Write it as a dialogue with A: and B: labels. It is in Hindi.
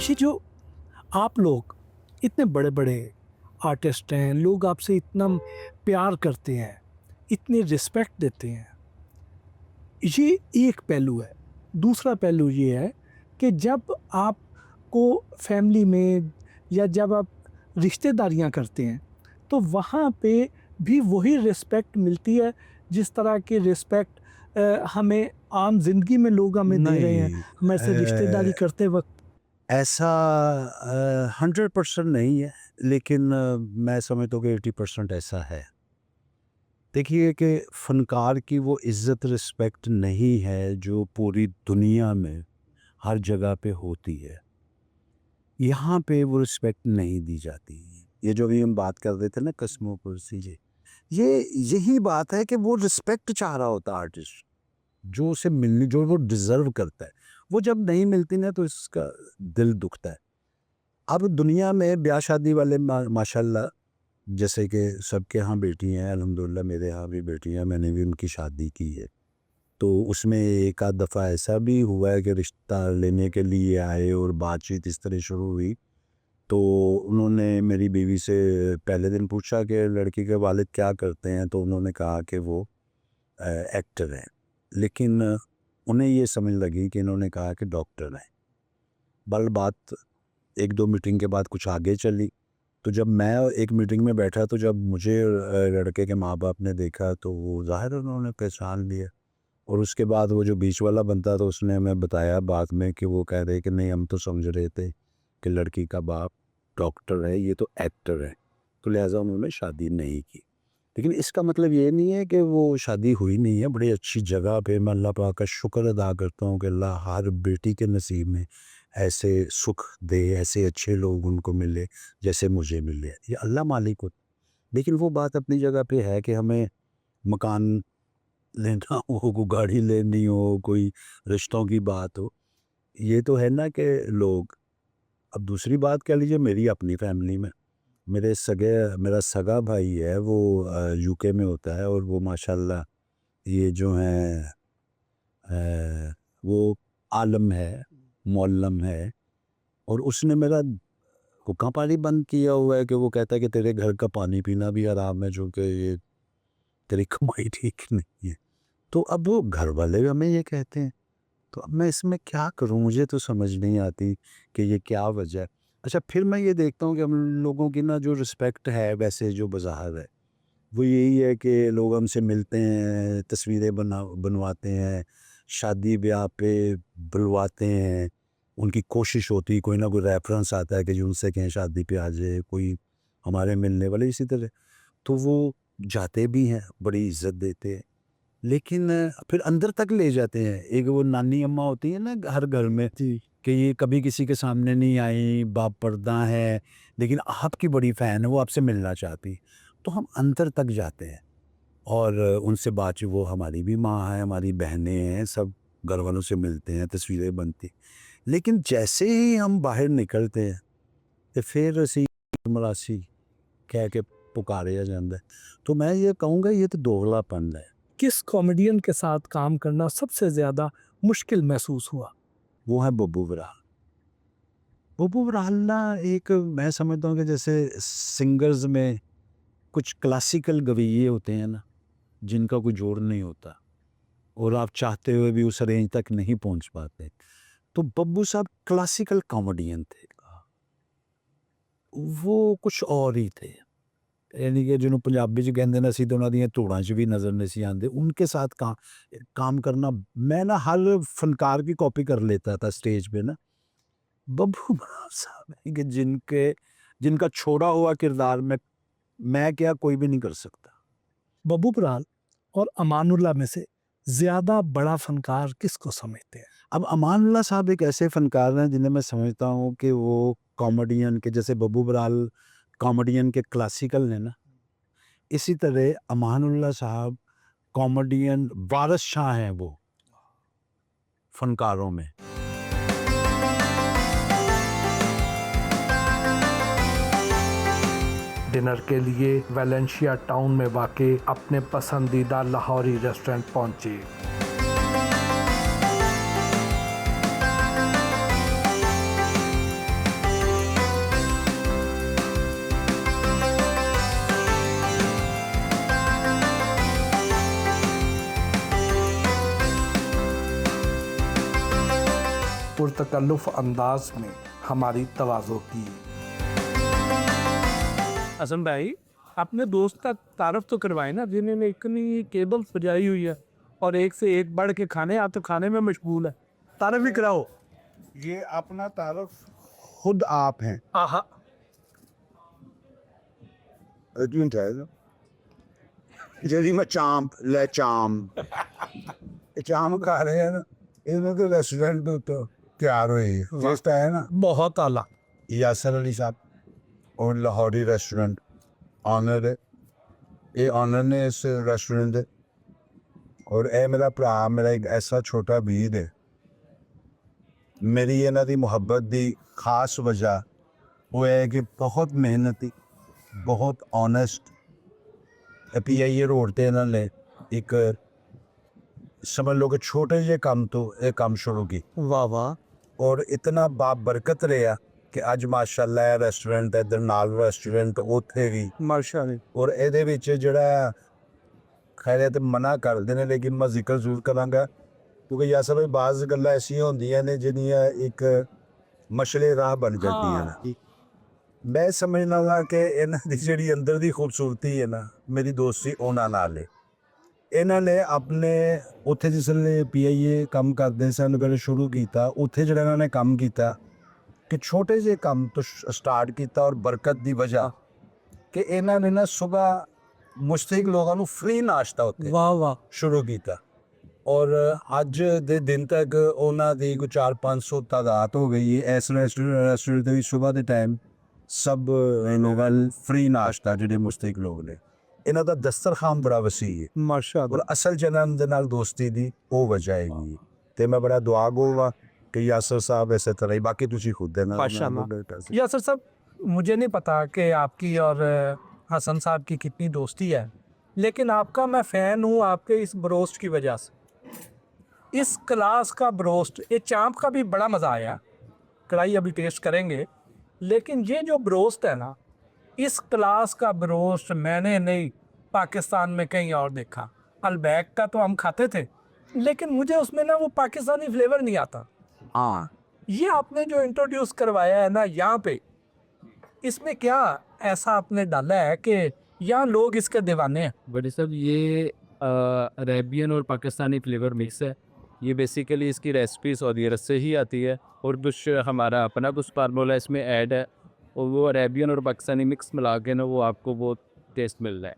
A: ये जो आप लोग इतने बड़े-बड़े आर्टिस्ट हैं, लोग आपसे इतना प्यार करते हैं, इतनी रिस्पेक्ट देते हैं, ये एक पहलू है। दूसरा पहलू ये है कि जब आपको फैमिली में या जब आप रिश्तेदारियाँ करते हैं, तो वहाँ पे भी वही रिस्पेक्ट मिलती है जिस तरह की रिस्पेक्ट हमें आम ज़िंदगी में लोग हमें दे रहे हैं,
B: नहीं,
A: हमारे से रिश्तेदारी करते वक़्त।
B: ऐसा 100% नहीं है, लेकिन मैं समझता हूँ कि 80% ऐसा है। देखिए कि फ़नकार की वो इज़्ज़त रिस्पेक्ट नहीं है जो पूरी दुनिया में हर जगह पे होती है। यहाँ पे वो रिस्पेक्ट नहीं दी जाती। ये जो अभी हम बात कर रहे थे ना कस्मोपोसी जी, ये यही बात है कि वो रिस्पेक्ट चाह रहा होता आर्टिस्ट, जो उसे मिलनी जो वो डिज़र्व करता है। वो जब नहीं मिलती ना तो इसका दिल दुखता है। अब दुनिया में ब्याह शादी वाले माशाल्लाह, जैसे कि सबके यहाँ बेटी हैं, अल्हम्दुलिल्लाह मेरे यहाँ भी बेटी हैं, मैंने भी उनकी शादी की है। तो उसमें एक आध दफ़ा ऐसा भी हुआ है कि रिश्ता लेने के लिए आए और बातचीत इस तरह शुरू हुई। तो उन्होंने मेरी बीवी से पहले दिन पूछा कि लड़की के वालिद क्या करते हैं, तो उन्होंने कहा कि वो एक्टर हैं। लेकिन उन्हें ये समझ लगी कि इन्होंने कहा कि डॉक्टर हैं। बल बात 1-2 मीटिंग के बाद कुछ आगे चली। तो जब मैं एक मीटिंग में बैठा तो जब मुझे लड़के के माँ-बाप ने देखा तो वो ज़ाहिर है उन्होंने पहचान लिया। और उसके बाद वो जो बीच वाला बनता तो उसने हमें बताया बाद में कि वो कह रहे कि नहीं, हम तो समझ रहे थे कि लड़की का बाप डॉक्टर है, ये तो एक्टर है। तो लिहाज़ा उन्होंने शादी नहीं की। लेकिन इसका मतलब ये नहीं है कि वो शादी हुई नहीं है। बड़ी अच्छी जगह पे मैं अल्लाह पाक का शुक्र अदा करता हूँ कि अल्लाह हर बेटी के नसीब में ऐसे सुख दे, ऐसे अच्छे लोग उनको मिले जैसे मुझे मिले। ये अल्लाह मालिक होता है। लेकिन वो बात अपनी जगह पे है कि हमें मकान लेना हो, कोई गाड़ी लेनी हो, कोई रिश्तों की बात हो, ये तो है ना कि लोग। अब दूसरी बात कह लीजिए मेरी अपनी फैमिली में मेरा सगा भाई है, वो यूके में होता है और वो माशाल्लाह ये जो हैं वो आलम है, मौल्लम है। और उसने मेरा हुक्का पानी बंद किया हुआ है कि वो कहता है कि तेरे घर का पानी पीना भी हराम है, जो कि ये तेरी कमाई ठीक नहीं है। तो अब वो घर वाले भी हमें ये कहते हैं, तो अब मैं इसमें क्या करूं, मुझे तो समझ नहीं आती कि ये क्या वजह है। अच्छा, फिर मैं ये देखता हूँ कि हम लोगों की ना जो रिस्पेक्ट है वैसे जो बाज़ाहिर है वो यही है कि लोग हमसे मिलते हैं, तस्वीरें बनवाते हैं, शादी ब्याह पे बुलवाते हैं। उनकी कोशिश होती है, कोई ना कोई रेफरेंस आता है कि जो उनसे कहें शादी पे आ जाए कोई हमारे मिलने वाले, इसी तरह। तो वो जाते भी हैं, बड़ी इज्जत देते हैं। लेकिन फिर अंदर तक ले जाते हैं। एक वो नानी अम्मा होती है ना हर घर में,
A: जी।
B: कि ये कभी किसी के सामने नहीं आई, बापर्दा है, लेकिन आपकी बड़ी फ़ैन है, वो आपसे मिलना चाहती। तो हम अंदर तक जाते हैं और उनसे बातचीत, वो हमारी भी माँ है, हमारी बहनें हैं, सब घर वालों से मिलते हैं, तस्वीरें बनती। लेकिन जैसे ही हम बाहर निकलते हैं तो फिर असी मरासी कह के पुकारिया जाता है। तो मैं ये कहूँगा ये तो दोगलापन है।
A: किस कॉमेडियन के साथ काम करना सबसे ज़्यादा मुश्किल महसूस हुआ?
B: वो है बब्बू बराल। बब्बू बराल ना एक, मैं समझता हूँ कि जैसे सिंगर्स में कुछ क्लासिकल गवैये होते हैं ना, जिनका कोई जोड़ नहीं होता और आप चाहते हुए भी उस रेंज तक नहीं पहुंच पाते। तो बब्बू साहब क्लासिकल कॉमेडियन थे। वो कुछ और ही थे, यानी कि जिन्हों पंजाबी च कहते हैं ਅਸੀਂ तो उन्होंने धूड़ां च भी नज़र नहीं सी आते। उनके साथ काम करना, मैं ना हर फनकार की कॉपी कर लेता था स्टेज पे ना। बब्बू बराल साहब हैं कि जिनका छोड़ा हुआ किरदार मैं क्या कोई भी नहीं कर सकता।
A: बब्बू बराल और अमानुल्लाह में से ज़्यादा बड़ा फ़नकार किसको समझते हैं?
B: अब अमानुल्लाह साहब एक ऐसे फ़नकार हैं जिन्हें मैं समझता हूँ कि वो कॉमेडियन के जैसे बब्बू बराल कॉमेडियन के क्लासिकल हैं ना, इसी तरह अमानुल्लाह साहब कॉमेडियन वारिस शाह हैं वो फ़नकारों में।
A: डिनर के लिए वेलेंशिया टाउन में वाक़ई अपने पसंदीदा लाहौरी रेस्टोरेंट पहुंचे। पुरतकल्लुफ़ अंदाज में हमारी तवाज़ो की। हसन भाई, अपने दोस्त का तारफ़ तो करवाए ना, जिन्होंने इतनी केबल सजाई हुई है और एक से एक बढ़ के खाने, आप तो खाने में मशगूल है, तारफ़ भी कराओ।
B: ये अपना तारफ खुद आप हैं।
A: आहा,
B: ਜਿਹੜੀ ਮੈਂ ਚਾਂਪ ਲੈ ਚਾਂਪ ਇਹ ਚਾਂਪ ਖਾ ਰਹੇ ਆ ਨਾ ਇਹਨਾਂ ਦੇ ਰੈਸਟੋਰੈਂਟ ਦੇ ਉੱਤੇ ਤਿਆਰ ਹੋਈ ਜਿਸ ਤਾਂ ਹੈ ਨਾ
A: बहुत आला।
B: ਯਾਸਰ ਅਲੀ ਸਾਹਿਬ ਔਰ ਲਾਹੌਰੀ ਰੈਸਟੋਰੈਂਟ ਆਨਰ ਹੈ ਇਹ ਆਨਰ ਨੇ ਇਸ ਰੈਸਟੋਰੈਂਟ ਦੇ ਔਰ ਇਹ ਮੇਰਾ ਭਰਾ ਮੇਰਾ ਇੱਕ ਐਸਾ ਛੋਟਾ ਵੀਰ ਹੈ ਮੇਰੀ ਇਹਨਾਂ ਦੀ ਮੁਹੱਬਤ ਦੀ ਖਾਸ ਵਜ੍ਹਾ ਉਹ ਹੈ ਕਿ ਬਹੁਤ ਮਿਹਨਤੀ ਬਹੁਤ ਓਨੈਸਟ PIA रोड ਤੇ ਇਹਨਾਂ ਨੇ ਇੱਕ समझ लो कि छोटे जे काम तो ये काम शुरू की
A: वाह वाह।
B: और इतना बाबरकत रहा कि अज माशाल्लाह है रेस्टोरेंट इधर नाल रेस्टोरेंट उत्थे भी
A: माशाल्लाह।
B: और ਇਹਦੇ ਵਿੱਚ ਜਿਹੜਾ ਖੈਰ ਇਹ ਤੇ ਮਨਾ ਕਰਦੇ ਨੇ ਲੇਕਿਨ ਮੈਂ ਜ਼ਿਕਰ ਜ਼ਰੂਰ ਕਰਾਂਗਾ ਕਿਉਂਕਿ ਯਾਸਰ ਭਾਈ ਬਾਜ਼ ਗੱਲਾਂ ਐਸੀਆਂ ਹੁੰਦੀਆਂ ਨੇ ਜਿਹੜੀਆਂ ਇੱਕ ਮਸ਼ਲੇ ਰਾਹ ਬਣ ਜਾਂਦੀਆਂ ਨੇ ਮੈਂ ਸਮਝਦਾ ਹਾਂ ਕਿ ਇਹਨਾਂ ਦੀ ਜਿਹੜੀ ਅੰਦਰ ਦੀ ਖੂਬਸੂਰਤੀ ਹੈ ਨਾ ਮੇਰੀ ਦੋਸਤੀ ਉਹਨਾਂ ਨਾਲ ਹੈ ਇਹਨਾਂ ਨੇ ਆਪਣੇ ਉੱਥੇ ਜਿਸ ਵੇਲੇ PIA ਕੰਮ ਕਰਦੇ ਸਨ ਜਦੋਂ ਸ਼ੁਰੂ ਕੀਤਾ ਉੱਥੇ ਜਿਹੜਾ ਇਹਨਾਂ ਨੇ ਕੰਮ ਕੀਤਾ ਕਿ ਛੋਟੇ ਜਿਹੇ ਕੰਮ ਤੋਂ ਸਟਾਰਟ ਕੀਤਾ ਔਰ ਬਰਕਤ ਦੀ ਵਜ੍ਹਾ ਕਿ ਇਹਨਾਂ ਨੇ ਨਾ ਸਵੇਰ ਮੁਸ਼ਤਿਕ ਲੋਕਾਂ ਨੂੰ ਫ੍ਰੀ ਨਾਸ਼ਤਾ ਉੱਥੇ
A: वाह वाह।
B: ਸ਼ੁਰੂ ਕੀਤਾ ਔਰ ਅੱਜ ਦੇ ਦਿਨ ਤੱਕ ਉਹਨਾਂ ਦੀ ਕੋਈ 400-500 ਤਾਦਾਦ ਹੋ ਗਈ ਹੈ ਇਸ ਰੈਸਟੋਰੈਂਟ ਦੇ ਵੀ ਸਵੇਰ ਦੇ ਟਾਈਮ ਸਭ ਲੋਕਾਂ ਫ੍ਰੀ ਨਾਸ਼ਤਾ ਜਿਹੜੇ ਮੁਸ਼ਤਿਕ ਲੋਕ ਨੇ ਇਹਨਾਂ ਦਾ ਦਸਤਰਖਾਨ ਬੜਾ ਵਸੀ ਹੈ
A: माशाल्लाह।
B: ਔਰ ਅਸਲ ਜਨਮ ਦੇ ਨਾਲ ਦੋਸਤੀ ਦੀ ਉਹ ਵਜ੍ਹਾ ਹੈਗੀ ਤੇ ਮੈਂ ਬੜਾ ਦੁਆ ਗੋਵਾ कि यासर साहब ऐसे तरह ही बाकी तुझी खुद देना
A: माशाल्लाह। यासर साहब, मुझे नहीं पता कि आपकी और हसन साहब की कितनी दोस्ती है, लेकिन आपका मैं फ़ैन हूँ आपके इस ब्रोस्ट की वजह से। इस क्लास का ब्रोस्ट, ये चाँप का भी बड़ा मज़ा आया, कढ़ाई अभी टेस्ट करेंगे, लेकिन ये जो ब्रोस्ट है ना, इस क्लास का ब्रोस्ट मैंने नहीं पाकिस्तान में कहीं और देखा। अलबैक का तो हम खाते थे, लेकिन मुझे उसमें ना वो पाकिस्तानी फ्लेवर नहीं आता। हाँ, ये आपने जो इंट्रोड्यूस करवाया है ना यहाँ पे, इसमें क्या ऐसा आपने डाला है कि यहाँ लोग इसके दीवाने हैं?
C: बड़े साहब, ये अरेबियन और पाकिस्तानी फ्लेवर मिक्स है। ये बेसिकली इसकी रेसिपी सऊदी अरब से ही आती है और कुछ हमारा अपना कुछ फार्मूला इसमें ऐड है और वो अरेबियन और पाकिस्तानी मिक्स मिला के ना वो आपको वो टेस्ट मिल रहा है।